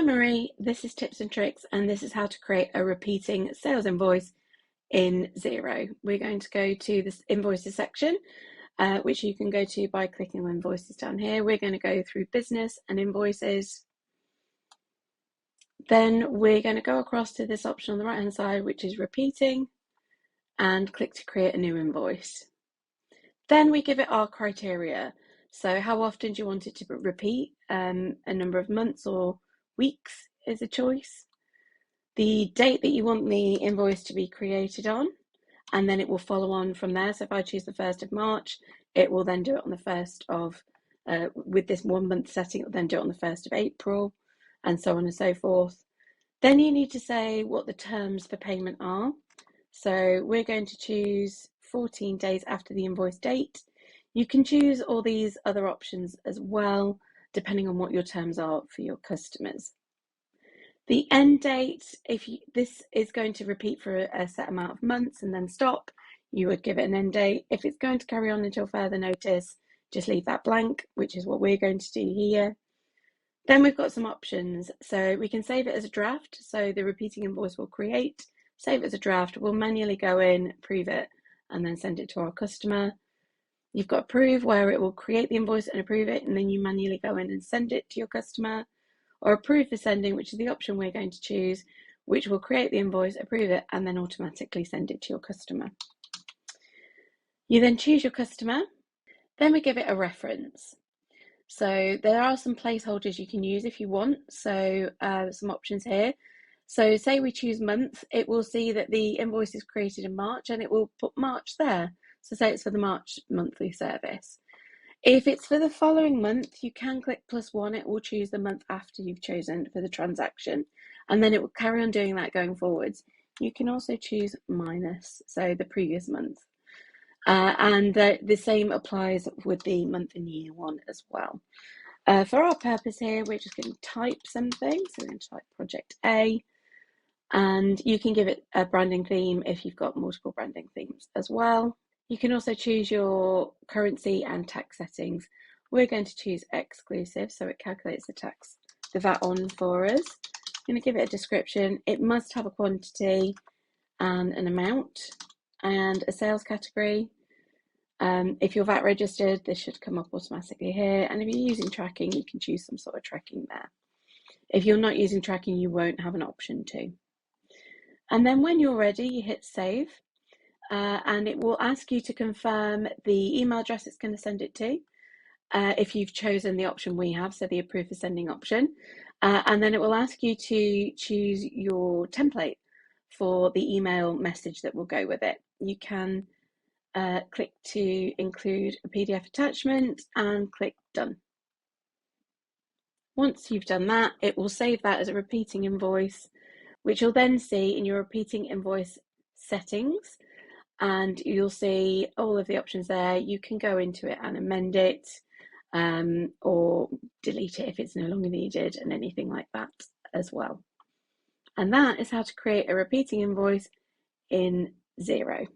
Marie, this is Tips and Tricks, and this is how to create a repeating sales invoice in Xero. We're going to go to this invoices section, which you can go to by clicking on invoices down here. We're going to go through business and invoices. Then we're going to go across to this option on the right hand side, which is repeating, and click to create a new invoice. Then we give it our criteria. So how often do you want it to repeat? A number of months or weeks is a choice. The date that you want the invoice to be created on, and then it will follow on from there. So if I choose the 1st of March, it will then do it on the 1st of, with this 1 month setting, it will then do it on the 1st of April, and so on and so forth. Then you need to say what the terms for payment are. So we're going to choose 14 days after the invoice date. You can choose all these other options as well, depending on what your terms are for your customers. The end date, this is going to repeat for a set amount of months and then stop, you would give it an end date. If it's going to carry on until further notice, just leave that blank, which is what we're going to do here. Then we've got some options. So we can save it as a draft. So the repeating invoice will create, save it as a draft. We'll manually go in, approve it, and then send it to our customer. You've got approve, where it will create the invoice and approve it, and then you manually go in and send it to your customer. Or approve for sending, which is the option we're going to choose, which will create the invoice, approve it, and then automatically send it to your customer. You then choose your customer. Then we give it a reference. So there are some placeholders you can use if you want. So some options here. So say we choose month, it will see that the invoice is created in March and it will put March there. So say it's for the March monthly service. If it's for the following month, you can click +1. It will choose the month after you've chosen for the transaction, and then it will carry on doing that going forwards. You can also choose minus, so the previous month. And the same applies with the month and year one as well. For our purpose here, we're just going to type something. So we're going to type Project A, and you can give it a branding theme if you've got multiple branding themes as well. You can also choose your currency and tax settings. We're going to choose exclusive, so it calculates the VAT on for us. I'm going to give it a description. It must have a quantity and an amount and a sales category. If you're VAT registered, this should come up automatically here. And if you're using tracking, you can choose some sort of tracking there. If you're not using tracking, you won't have an option to. And then when you're ready, you hit save. And it will ask you to confirm the email address it's going to send it to, if you've chosen the option we have, so the approve for sending option. And then it will ask you to choose your template for the email message that will go with it. You can click to include a PDF attachment and click done. Once you've done that, it will save that as a repeating invoice, which you'll then see in your repeating invoice settings. And you'll see all of the options there. You can go into it and amend it, or delete it if it's no longer needed, and anything like that as well. And that is how to create a repeating invoice in Xero.